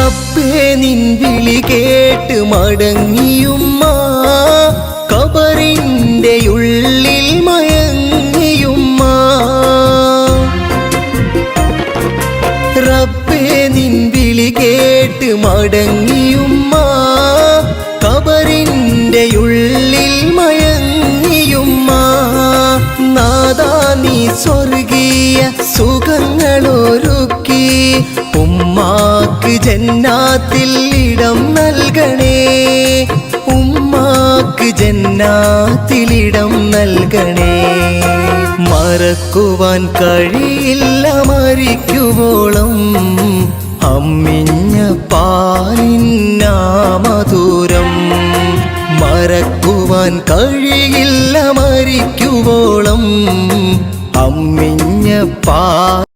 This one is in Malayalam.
റബ്ബേ നിൻ വിളി കേട്ട് മടങ്ങിയുമ്മ ഖബറിൻ്റെ ഉള്ളിൽ മയങ്ങിയുമ്മ റബ്ബേ നിൻ വിളി കേട്ട് മടങ്ങിയുമ്മ ഖബറിൻ്റെ ഉള്ളിൽ മയങ്ങിയുമ്മ നാദാ നീ സ്വർഗീയ സുഖങ്ങളൊരുക്കി ഉമ്മാക്ക് ജന്നാത്തിൽ ഇടം നൽകണേ ഉമ്മാക്ക് ജന്നാത്തിൽ ഇടം നൽകണേ മറക്കുവാൻ കഴിയില്ല മരിക്കുവോളം അമ്മിഞ്ഞ പാലിന്നാമധുരം മറക്കുവാൻ കഴിയില്ല മരിക്കുവോളം അമ്മിഞ്ഞ